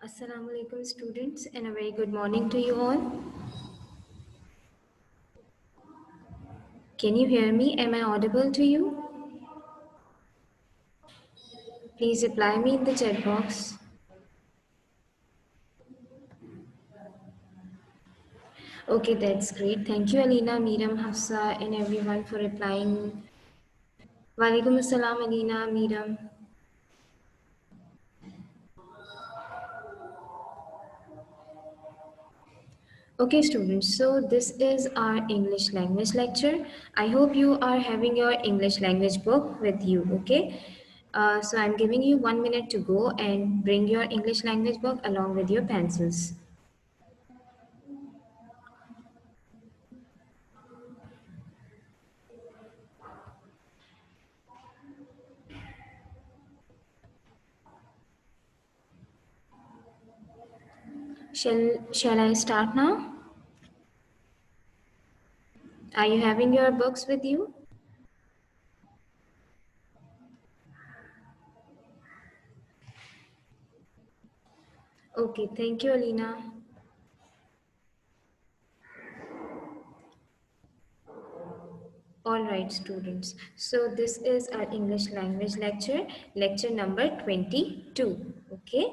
Assalamu alaikum students and a very good morning to you all. Can you hear me? Am I audible to you? Please reply me in the chat box. Okay, that's great. Thank you Alina, Miram, Hafsa and everyone for replying. Walaikum assalam Alina, Miram. Okay students, so this is our English language lecture. I hope you are having your English language book with you, okay? So I'm giving you 1 minute to go and bring your English language book along with your pencils. Shall I start now? Are you having your books with you? Okay, thank you, Alina. All right, students. So this is our English language lecture, lecture number 22. Okay,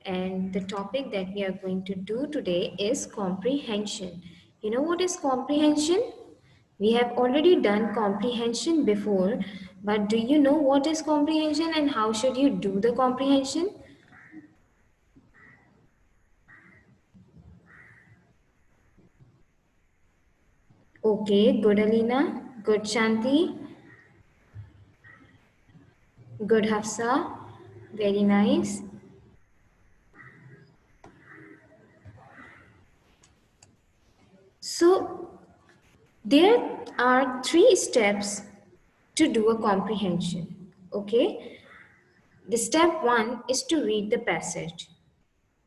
and the topic that we are going to do today is comprehension. You know what is comprehension? We have already done comprehension before, but do you know what is comprehension and how should you do the comprehension? Okay, good Alina, good Shanti, good Hafsa, very nice. So there are 3 steps to do a comprehension. Okay, the step 1 is to read the passage.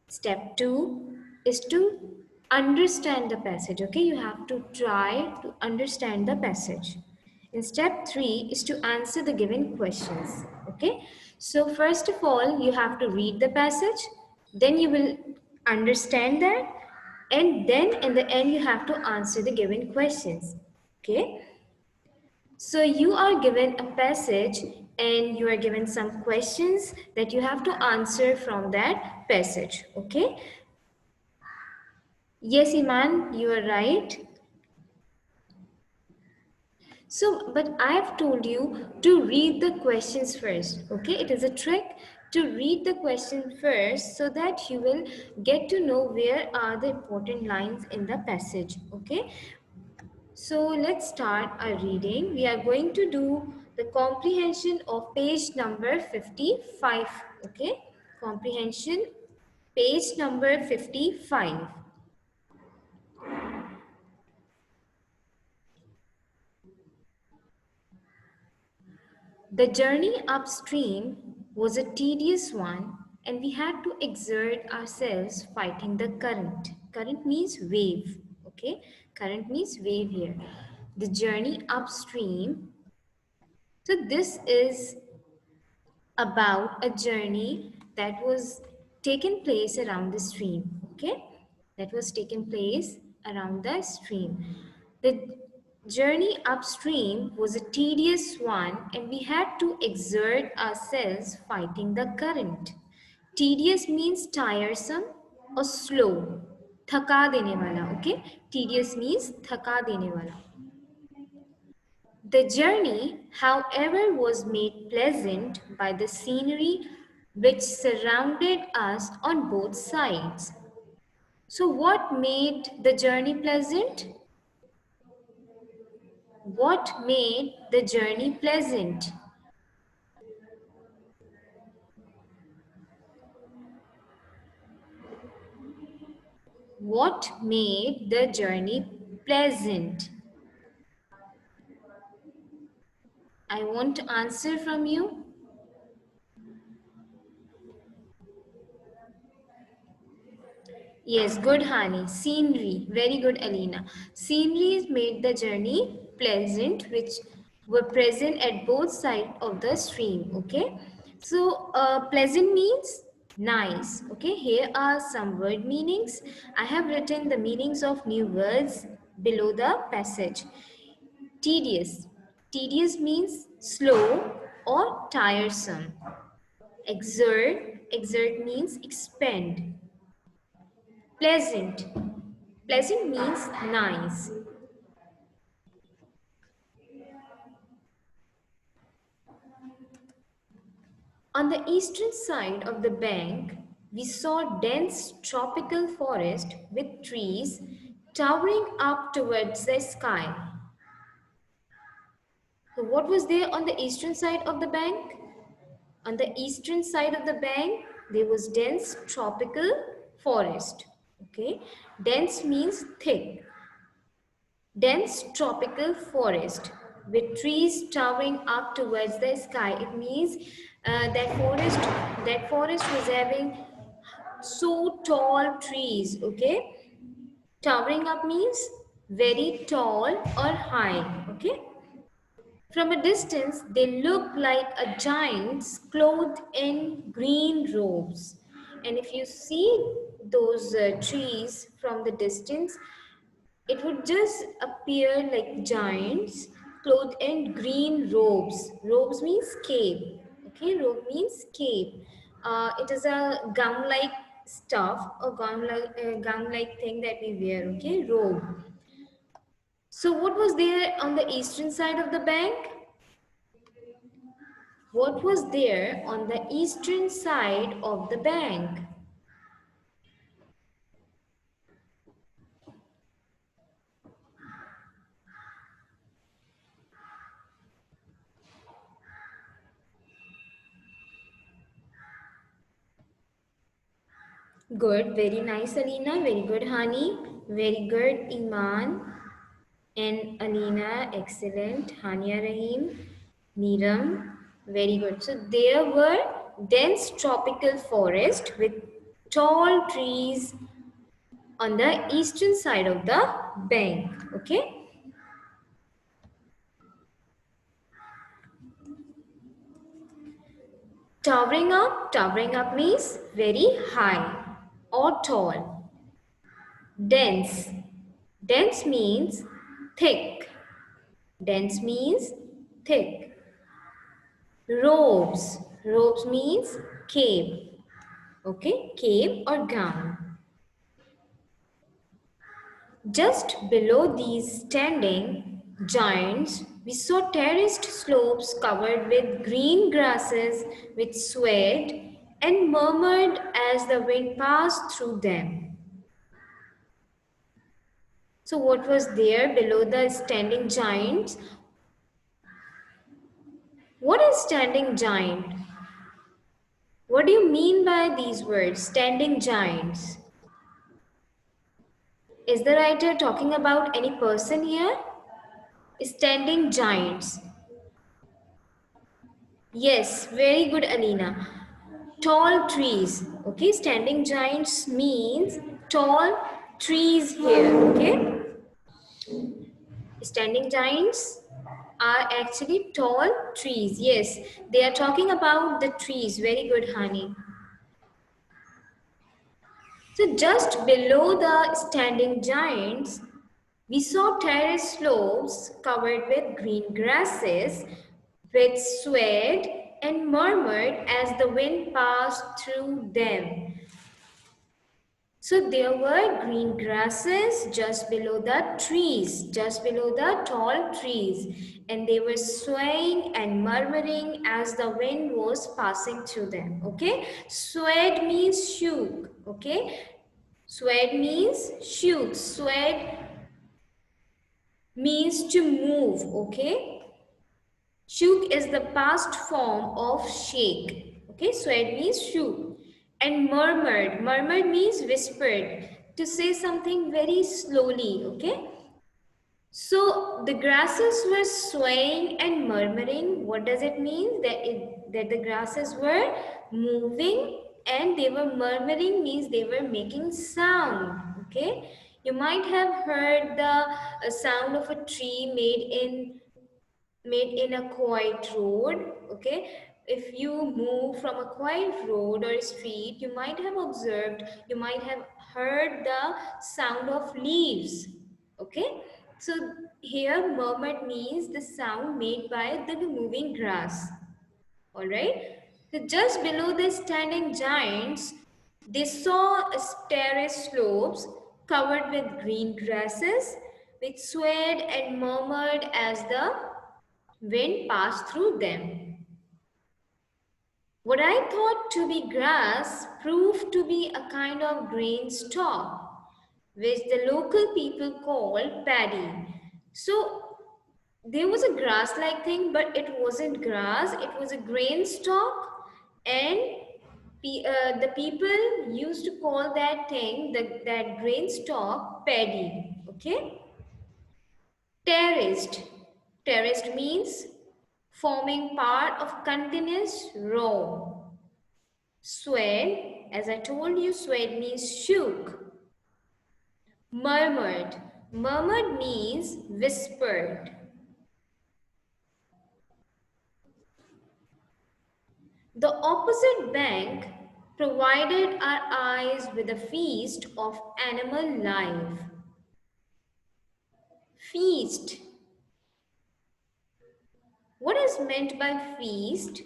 Step 2 is to understand the passage. Okay, you have to try to understand the passage. And step 3 is to answer the given questions. Okay, so first of all, you have to read the passage, then you will understand that, and then in the end, you have to answer the given questions. Okay, so you are given a passage and you are given some questions that you have to answer from that passage. Okay. Yes, Iman, you are right. So, but I have told you to read the questions first. Okay, it is a trick to read the question first so that you will get to know where are the important lines in the passage. Okay, so let's start our reading. We are going to do the comprehension of page number 55. Okay, comprehension page number 55. The journey upstream was a tedious one, and we had to exert ourselves fighting the current. Current means wave, okay? Current means wave here. The journey upstream. So this is about a journey that was taken place around the stream, okay? That was taken place around the stream. The journey upstream was a tedious one and we had to exert ourselves fighting the current. Tedious means tiresome or slow. थका देने वाला, okay? Tedious means थका देने वाला. The journey, however, was made pleasant by the scenery which surrounded us on both sides. So, what made the journey pleasant? What made the journey pleasant? What made the journey pleasant? I want to answer from you. Yes, good honey. Scenery. Very good, Alina. Sceneries made the journey pleasant, which were present at both sides of the stream. Okay. So, pleasant means nice. Okay. Here are some word meanings. I have written the meanings of new words below the passage. Tedious. Tedious means slow or tiresome. Exert. Exert means expend. Pleasant. Pleasant means nice. On the eastern side of the bank, we saw dense tropical forest with trees towering up towards the sky. So what was there on the eastern side of the bank? On the eastern side of the bank, there was dense tropical forest. Okay, dense means thick. Dense tropical forest with trees towering up towards the sky. It means that forest was having so tall trees. Okay, towering up means very tall or high. Okay. From a distance, they look like a giants clothed in green robes. And if you see those trees from the distance, it would just appear like giants clothed in green robes. Robes means cape. Okay, robe means cape. It is a gown-like stuff, a gown-like thing that we wear. Okay, robe. So, what was there on the eastern side of the bank? What was there on the eastern side of the bank? Good, very nice, Alina. Very good, Hani. Very good, Iman. And Alina, excellent. Hania Rahim, Neeram, very good. So there were dense tropical forest with tall trees on the eastern side of the bank. Okay. Towering up means very high or tall. Dense. Dense means thick. Dense means thick. Robes. Robes means cape. Okay, cape or gown. Just below these standing giants, we saw terraced slopes covered with green grasses which swayed and murmured as the wind passed through them. So, what was there below the standing giants? What is standing giant? What do you mean by these words, standing giants? Is the writer talking about any person here? Standing giants. Yes, very good, Alina. Tall trees. Okay, standing giants means tall trees here. Okay, standing giants are actually tall trees. Yes, they are talking about the trees. Very good, honey. So just below the standing giants, we saw terrace slopes covered with green grasses, which swayed and murmured as the wind passed through them. So there were green grasses just below the trees, just below the tall trees, and they were swaying and murmuring as the wind was passing through them. Okay, swayed means shook. Okay, swayed means shook. Swayed means to move, okay? Shook is the past form of shake. Okay, so it means shook. And murmured. Murmured means whispered. To say something very slowly. Okay. So the grasses were swaying and murmuring. What does it mean? That the grasses were moving and they were murmuring means they were making sound. Okay. You might have heard the sound of a tree made in a quiet road. Okay, if you move from a quiet road or street, you might have observed, you might have heard the sound of leaves. Okay, so here murmured means the sound made by the moving grass. All right, so just below the standing giants, they saw terrace slopes covered with green grasses which swayed and murmured as the wind passed through them. What I thought to be grass proved to be a kind of grain stalk, which the local people called paddy. So there was a grass-like thing, but it wasn't grass, it was a grain stalk, and the people used to call that thing, that grain stalk, paddy. Okay? Terraced. Terraced means forming part of continuous row. Swayed, as I told you, swayed means shook. Murmured. Murmured means whispered. The opposite bank provided our eyes with a feast of animal life. Feast. What is meant by feast?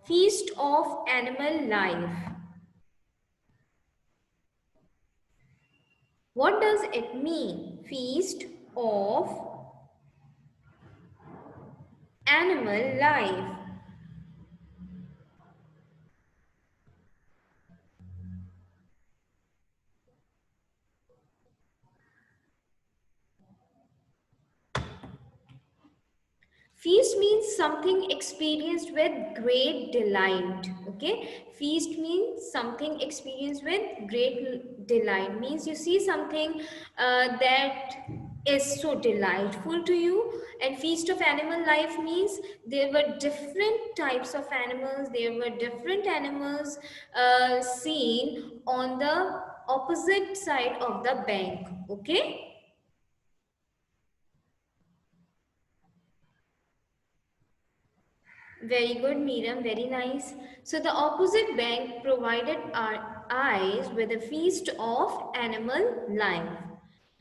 Feast of animal life. What does it mean? Feast of animal life. Feast means something experienced with great delight. Okay, feast means something experienced with great delight. Means you see something that is so delightful to you. And feast of animal life means there were different types of animals. There were different animals seen on the opposite side of the bank. Okay. Very good, Miriam. Very nice. So the opposite bank provided our eyes with a feast of animal life.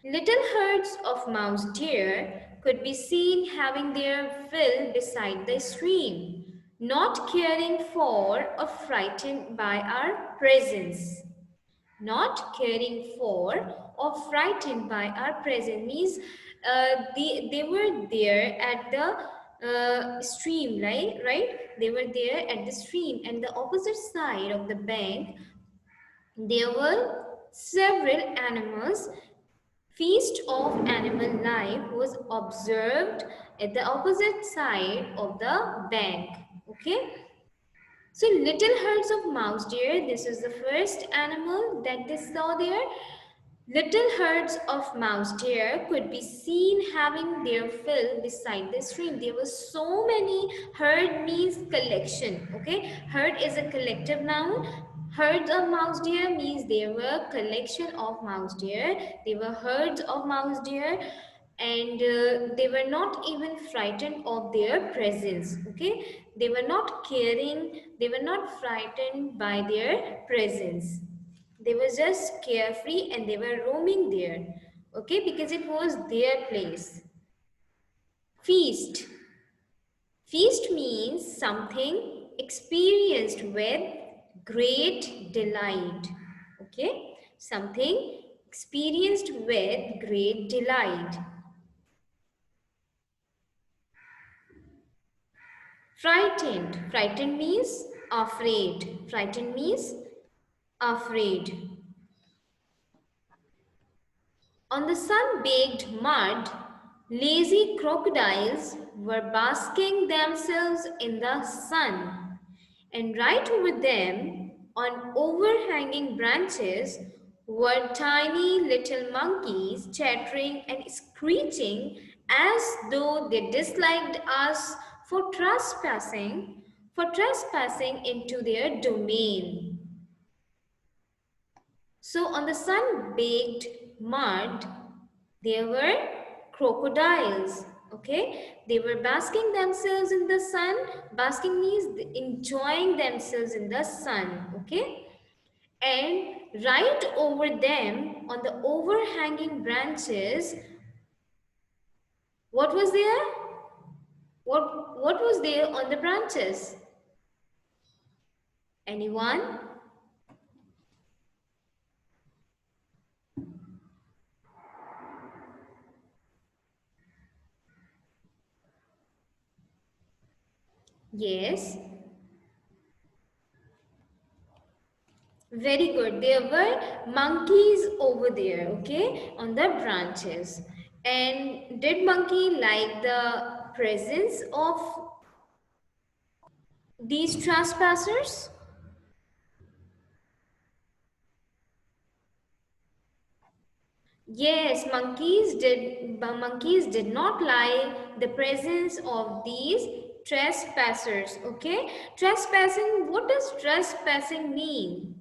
Little herds of mouse deer could be seen having their fill beside the stream, not caring for or frightened by our presence. Not caring for or frightened by our presence means they were there at the stream, right? They were there at the stream, and the opposite side of the bank there were several animals. Feast of animal life was observed at the opposite side of the bank. Okay, so little herds of mouse deer, this is the first animal that they saw there. Little herds of mouse deer could be seen having their fill beside the stream. There were so many. Herd means collection. Okay, herd is a collective noun. Herds of mouse deer means there were collection of mouse deer. They were herds of mouse deer, and they were not even frightened of their presence. Okay, they were not caring. They were not frightened by their presence. They were just carefree and they were roaming there. Okay, because it was their place. Feast. Feast means something experienced with great delight. Okay, something experienced with great delight. Frightened. Frightened means afraid. Frightened means afraid. On the sun-baked mud, Lazy crocodiles were basking themselves in the sun, and right over them, on overhanging branches, were tiny little monkeys chattering and screeching as though they disliked us for trespassing into their domain. So on the sun-baked mud, there were crocodiles. Okay, they were basking themselves in the sun. Basking means enjoying themselves in the sun. Okay, and right over them on the overhanging branches, what was there? What was there on the branches? Anyone? Yes. Very good. There were monkeys over there, okay, on the branches. And did monkey like the presence of these trespassers? Yes, monkeys did not like the presence of these trespassers, okay? Trespassing, what does trespassing mean?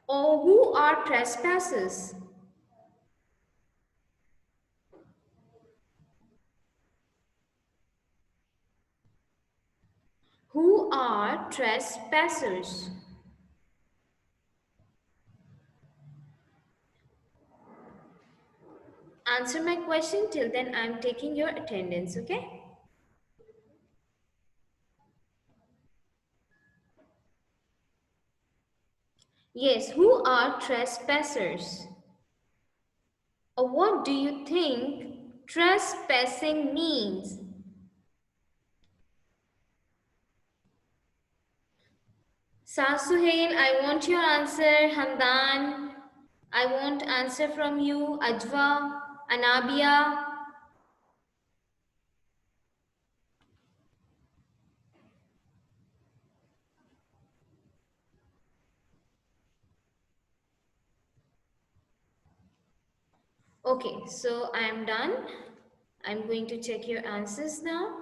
Or who are trespassers? Who are trespassers? Answer my question. Till then, I'm taking your attendance, okay? Yes, who are trespassers? Or what do you think trespassing means? Sasuhail, I want your answer. Hamdan, I want answer from you. Ajwa, Anabia. Okay, so I am done. I'm going to check your answers now.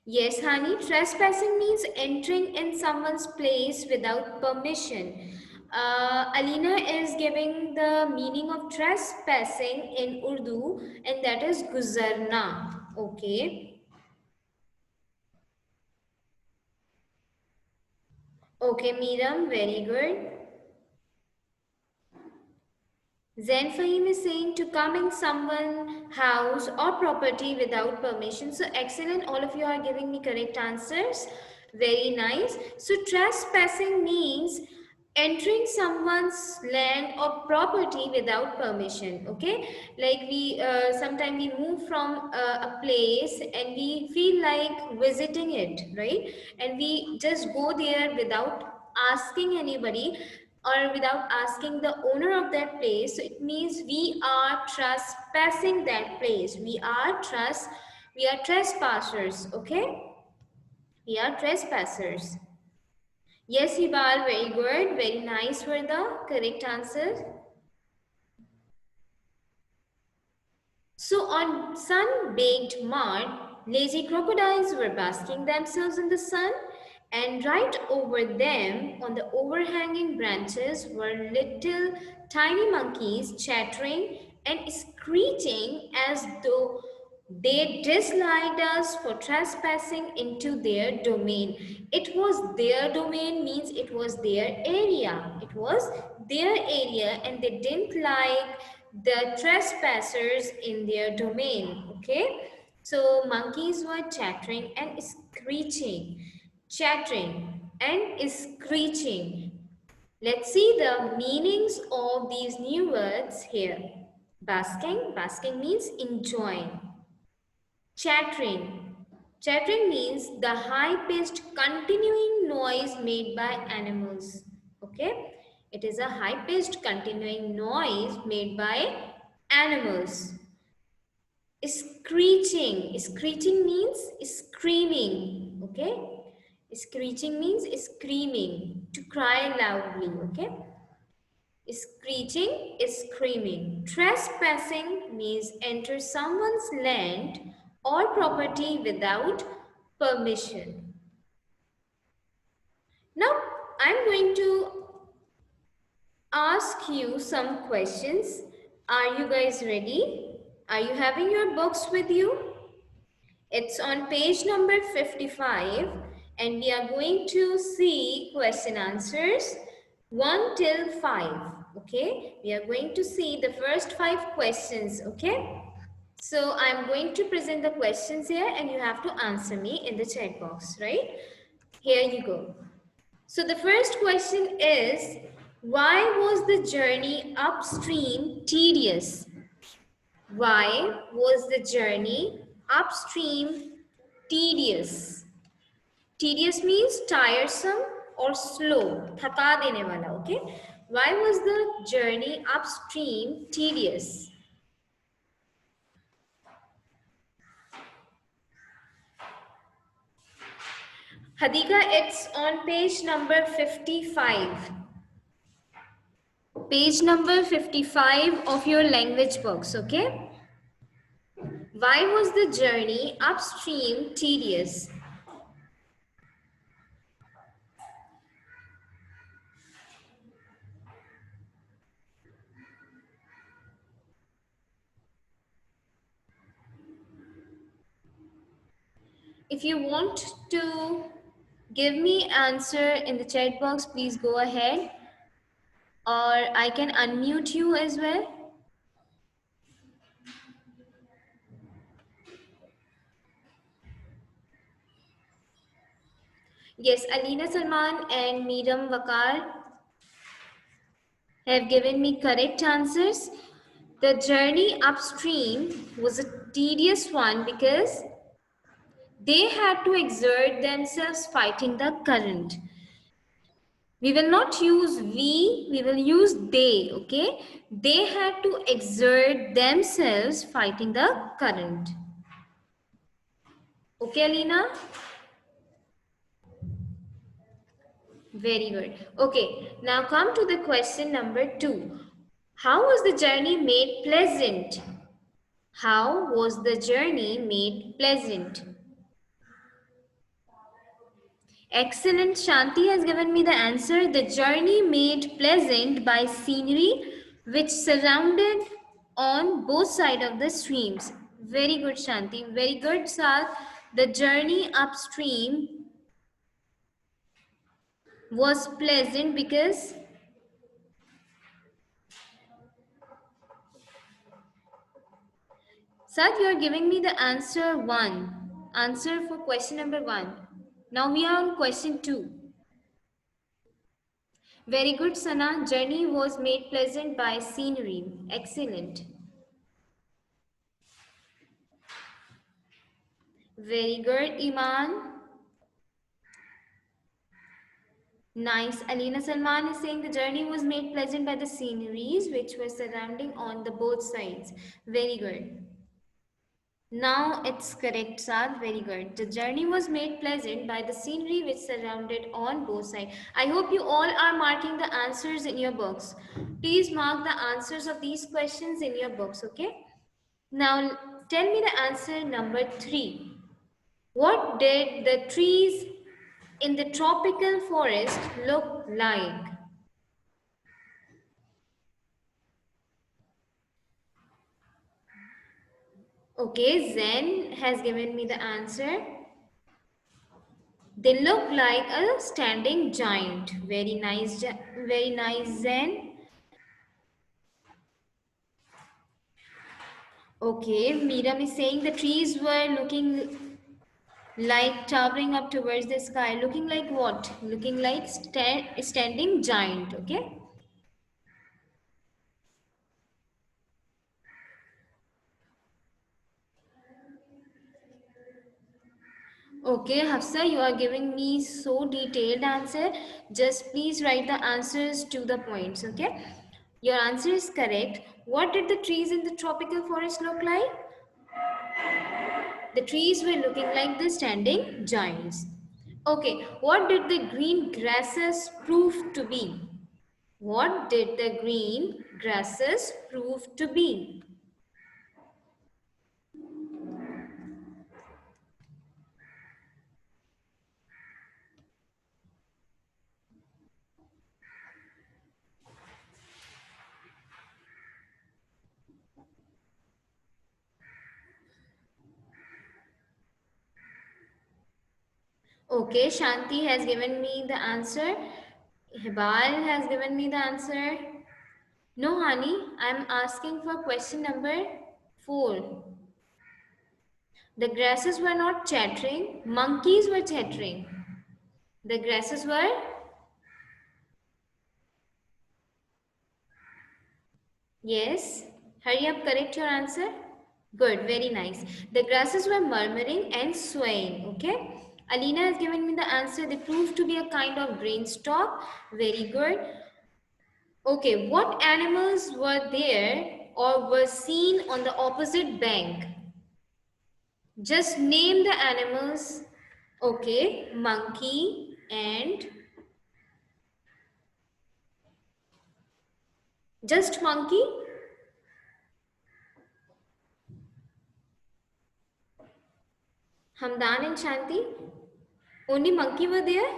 Yes, honey, trespassing means entering in someone's place without permission. Alina is giving the meaning of trespassing in Urdu, and that is guzarna. Okay. Okay, Meeram, very good. Zen Fahim is saying to come in someone's house or property without permission. So excellent, all of you are giving me correct answers. Very nice. So trespassing means entering someone's land or property without permission. Okay, like we sometimes we move from a place and we feel like visiting it, right? And we just go there without asking anybody or without asking the owner of that place. So it means we are trespassing that place. We are trespassers. Okay, we are trespassers. Yes, Ibal, very good, very nice for the correct answer. So on sun-baked mud, lazy crocodiles were basking themselves in the sun, and right over them, on the overhanging branches, were little tiny monkeys chattering and screeching as though they disliked us for trespassing into their domain. It was their domain means it was their area. It was their area and they didn't like the trespassers in their domain. Okay. So monkeys were chattering and screeching. Chattering and screeching. Let's see the meanings of these new words here. Basking means enjoying. Chattering. Chattering means the high-pitched continuing noise made by animals. Okay? It is a high-pitched continuing noise made by Animals. Screeching. Screeching means screaming. Okay? Screeching means screaming, to cry loudly. Okay? Screeching is screaming. Trespassing means enter someone's land or property without permission. Now, I'm going to ask you some questions. Are you guys ready? Are you having your books with you? It's on page number 55 and we are going to see question answers 1 till 5. Okay, we are going to see the first 5 questions. Okay, so I'm going to present the questions here and you have to answer me in the chat box, right? Here you go. So the first question is, why was the journey upstream tedious? Why was the journey upstream tedious? Tedious means tiresome or slow, thaka dene wala, okay? Why was the journey upstream tedious? Hadika, it's on page number 55. Page number 55 of your language books, okay? Why was the journey upstream tedious? If you want to give me answer in the chat box, please go ahead. Or I can unmute you as well. Yes, Alina Salman and Meeram Vakar have given me correct answers. The journey upstream was a tedious one because they had to exert themselves fighting the current. We will not use we will use they, okay? They had to exert themselves fighting the current. Okay, Alina? Very good. Okay, now come to the question number 2. How was the journey made pleasant? How was the journey made pleasant? Excellent. Shanti has given me the answer. The journey made pleasant by scenery which surrounded on both sides of the streams. Very good, Shanti. Very good, Sal. The journey upstream was pleasant because Sat, you are giving me the answer 1. Answer for question number 1. Now we are on question 2. Very good, Sana. Journey was made pleasant by scenery. Excellent. Very good, Iman. Nice. Alina Salman is saying the journey was made pleasant by the sceneries which were surrounding on the both sides. Very good. Now it's correct, Saad. Very good. The journey was made pleasant by the scenery which surrounded on both sides. I hope you all are marking the answers in your books. Please mark the answers of these questions in your books, okay? Now tell me the answer number 3. What did the trees in the tropical forest look like? Okay, Zen has given me the answer. They look like a standing giant. Very nice, Zen. Okay, Miriam is saying the trees were looking like towering up towards the sky. Looking like what? Looking like standing giant, okay? Okay, Hafsa, you are giving me so detailed answer. Just please write the answers to the points, okay? Your answer is correct. What did the trees in the tropical forest look like? The trees were looking like the standing giants. Okay, what did the green grasses prove to be? What did the green grasses prove to be? Okay, Shanti has given me the answer. Hibal has given me the answer. No, honey, I'm asking for question number 4. The grasses were not chattering, monkeys were chattering. The grasses were? Yes. Hurry up, correct your answer. Good, very nice. The grasses were murmuring and swaying. Okay. Alina has given me the answer. They proved to be a kind of grain stalk. Very good. Okay, what animals were there or were seen on the opposite bank? Just name the animals. Okay, monkey and just monkey. Hamdan and Shanti. Only monkey were there?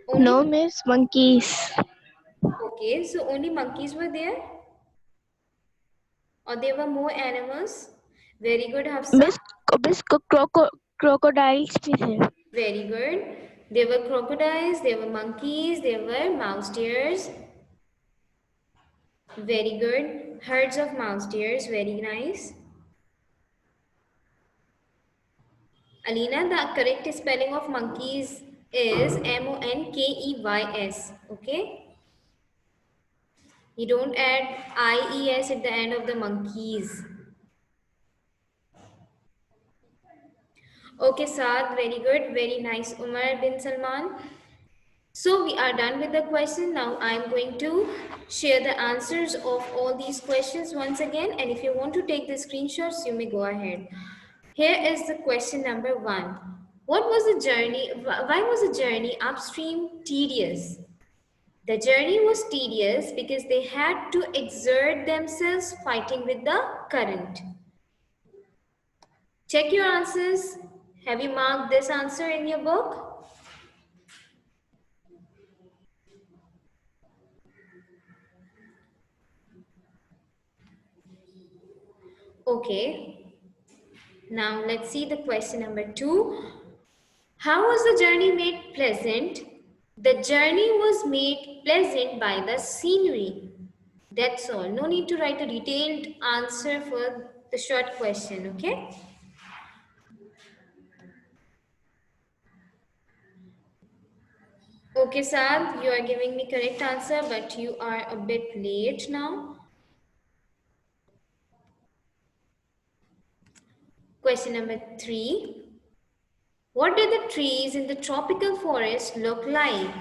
Only No, miss, monkeys. okay, so only monkeys were there? Or there were more animals? Very good, Hafsa. Miss, crocodiles भी थे. Very good. There were crocodiles, there were monkeys, there were mouse deers. Very good. Herds of mouse deers, very nice. Alina, the correct spelling of monkeys is Monkeys. Okay? You don't add IES at the end of the monkeys. Okay, Saad, very good. Very nice. Umar bin Salman. So we are done with the question. Now I am going to share the answers of all these questions once again. And if you want to take the screenshots, you may go ahead. Here is the question number 1. What was the journey? Why was the journey upstream tedious? The journey was tedious because they had to exert themselves fighting with the current. Check your answers. Have you marked this answer in your book? Okay. Now let's see the question number 2. How was the journey made pleasant? The journey was made pleasant by the scenery. That's all. No need to write a detailed answer for the short question, okay? Okay, Saad, you are giving me correct answer, but you are a bit late now. Question number 3. What did the trees in the tropical forest look like?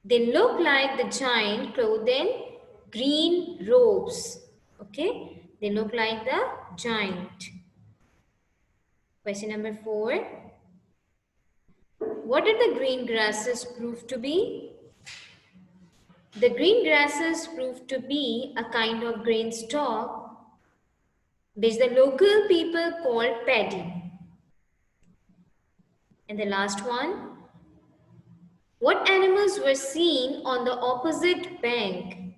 They look like the giant clothed in green robes. Okay? They look like the giant. Question number 4. What did the green grasses prove to be? The green grasses proved to be a kind of grain stalk which the local people called paddy. And the last one, what animals were seen on the opposite bank?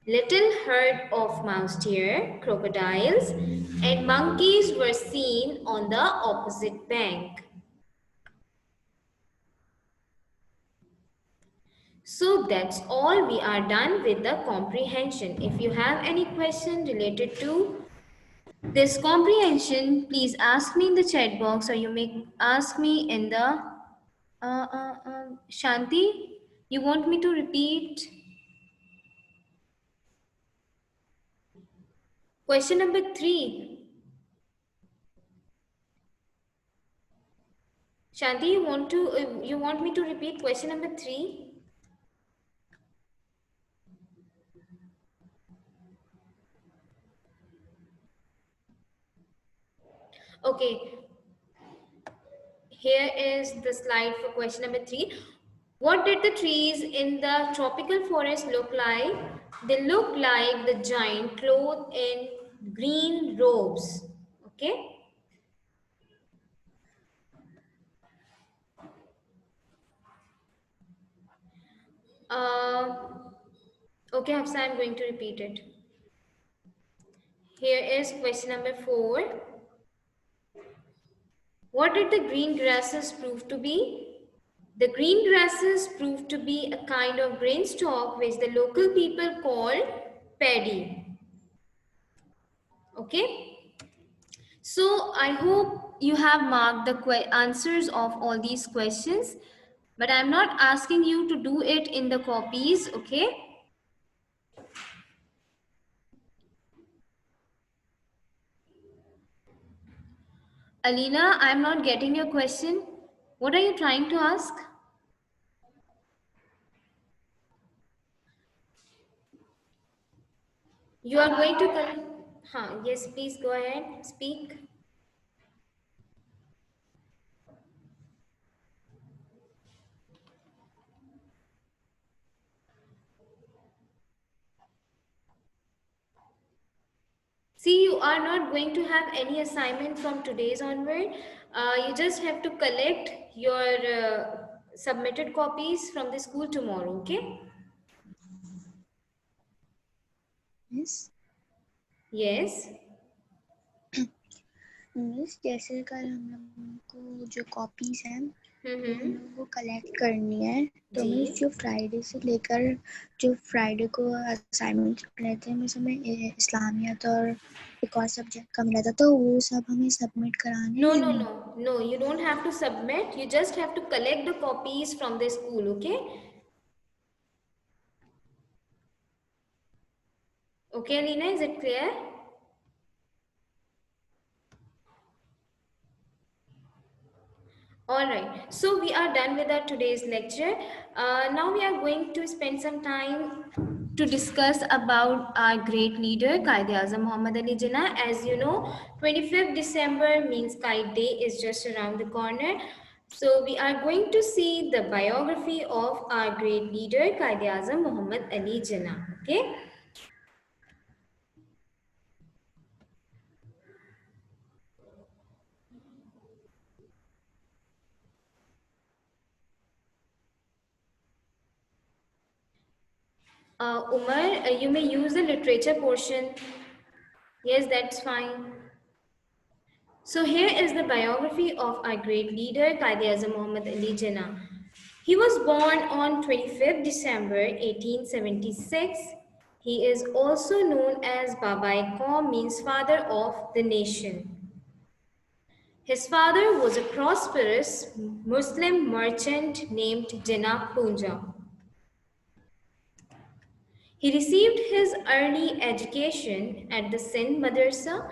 Little herd of mouse deer, crocodiles, and monkeys were seen on the opposite bank. So that's all. We are done with the comprehension. If you have any question related to this comprehension, please ask me in the chat box or you may ask me in the Shanti, you want me to repeat question number 3? Shanti, you want me to repeat question number 3? Okay, here is the slide for question number 3. What did the trees in the tropical forest look like? They look like the giant clothed in green robes. Okay. Uh, okay, Hafsa, I'm going to repeat it. Here is question number 4. What did the green grasses prove to be? The green grasses proved to be a kind of grain stalk which the local people called paddy. Okay. So I hope you have marked the answers of all these questions, but I'm not asking you to do it in the copies. Okay. Alina, I'm not getting your question. What are you trying to ask? You are going to... Huh, yes, please go ahead. Speak. See, you are not going to have any assignment from today's onward. You just have to collect your submitted copies from the school tomorrow, okay? Miss Yes. Miss जैसे कल हम लोगों को जो copies हैं वो हम Mm-hmm. लोगों को कलेक्ट करनी है तो जी. मिस जो फ्राइडे से लेकर जो फ्राइडे को असाइनमेंट मिले थे मिस हमें इस्लामियत और एक और सब्जेक्ट का मिला था तो वो सब हमें सबमिट कराने हैं No, या no, नहीं no. No, you don't have to submit. You just have to collect the copies from the school, okay? Okay, Alina, is it clear? All right, so we are done with our today's lecture. Now we are going to spend some time to discuss about our great leader, Qaid-e-Azam Muhammad Ali Jinnah. As you know, 25th December means Kite Day is just around the corner. So we are going to see the biography of our great leader, Qaid-e-Azam Muhammad Ali Jinnah. Okay. Umar, you may use the literature portion. Yes, that's fine. So here is the biography of our great leader, Qaid-e-Azam Muhammad Ali Jinnah. He was born on 25th December 1876. He is also known as Baba-e-Qaum, means father of the nation. His father was a prosperous Muslim merchant named Jinnah Punja. He received his early education at the Sindh Madrasa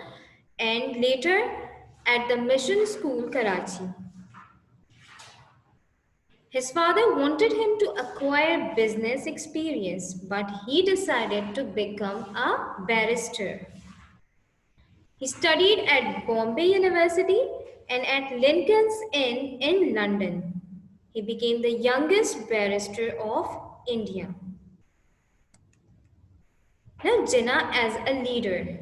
and later at the Mission School, Karachi. His father wanted him to acquire business experience, but he decided to become a barrister. He studied at Bombay University and at Lincoln's Inn in London. He became the youngest barrister of India. Now, Jinnah as a leader.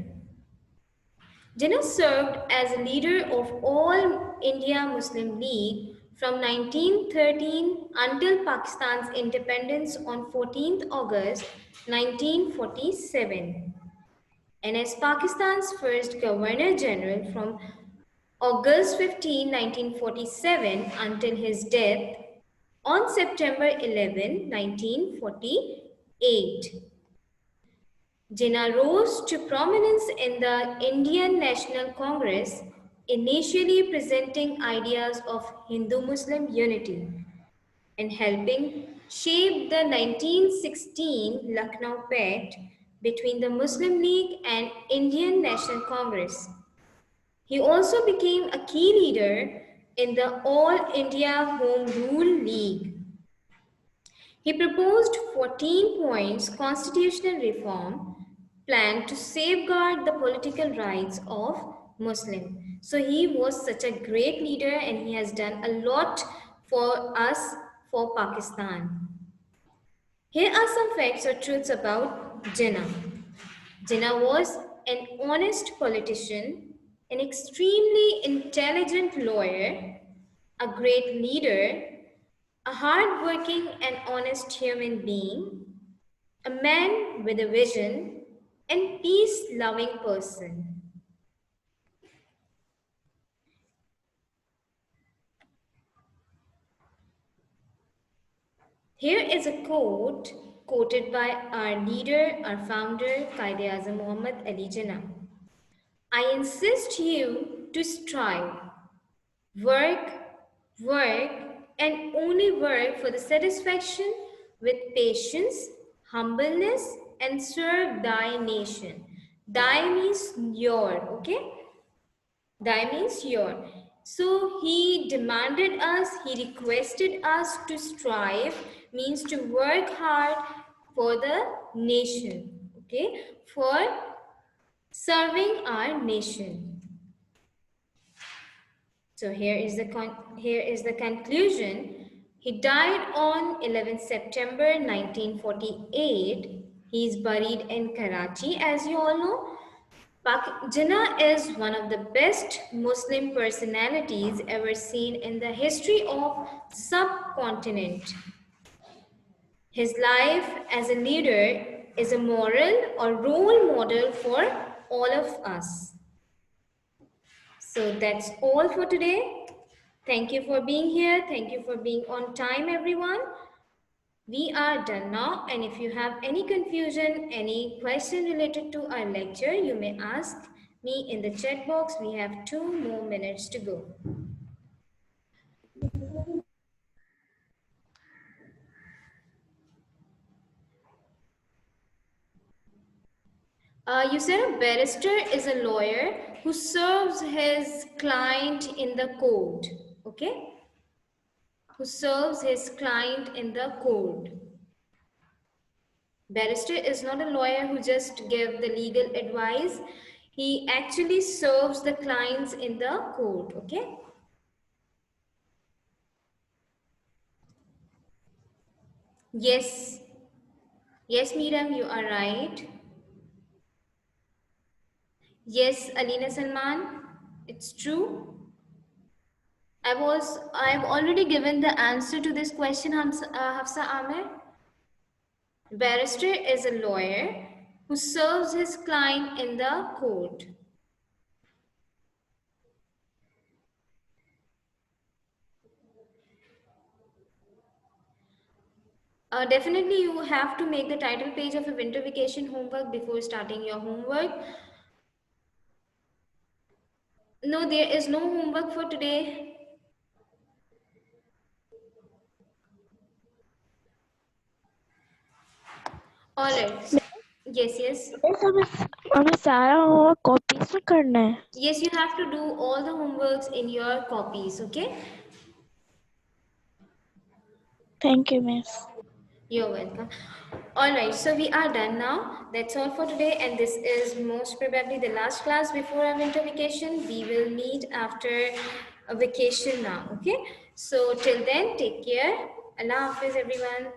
Jinnah served as a leader of All India Muslim League from 1913 until Pakistan's independence on 14th August 1947, and as Pakistan's first Governor General from August 15, 1947 until his death on September 11, 1948. Jinnah rose to prominence in the Indian National Congress, initially presenting ideas of Hindu-Muslim unity and helping shape the 1916 Lucknow Pact between the Muslim League and Indian National Congress. He also became a key leader in the All India Home Rule League. He proposed 14 points constitutional reform plan to safeguard the political rights of Muslim. So he was such a great leader and he has done a lot for us, for Pakistan. Here are some facts or truths about Jinnah. Jinnah was an honest politician, an extremely intelligent lawyer, a great leader, a hard-working and honest human being, a man with a vision, and peace-loving person. Here is a quote quoted by our leader, our founder, Qaid-e-Azam Muhammad Ali Jinnah. I insist you to strive, work, work, and only work for the satisfaction with patience, humbleness, and serve thy nation. Thy means your, okay? Thy means your. So he demanded us, he requested us to strive, means to work hard for the nation, okay? For serving our nation. So here is the conclusion. He died on 11th September 1948. He is buried in Karachi, as you all know. Jinnah is one of the best Muslim personalities ever seen in the history of subcontinent. His life as a leader is a moral or role model for all of us. So that's all for today. Thank you for being here. Thank you for being on time, everyone. We are done now, and if you have any confusion, any question related to our lecture, you may ask me in the chat box. We have 2 more minutes to go. You said a barrister is a lawyer who serves his client in the court, okay? Who serves his client in the court. Barrister is not a lawyer who just gives the legal advice. He actually serves the clients in the court, okay? Yes. Yes, Miriam, you are right. Yes, Alina Salman, it's true. I've already given the answer to this question, Hafsa Amir. Barrister is a lawyer who serves his client in the court. Definitely you have to make the title page of a winter vacation homework before starting your homework. No, there is no homework for today. All right. Yes, yes. हमें सारा homework copies में करना है. Yes, you have to do all the homeworks in your copies, okay? Thank you, miss. You're welcome. All right, so we are done now. That's all for today, and this is most probably the last class before our winter vacation. We will meet after a vacation now, okay? So till then, take care. Allah Hafiz, everyone.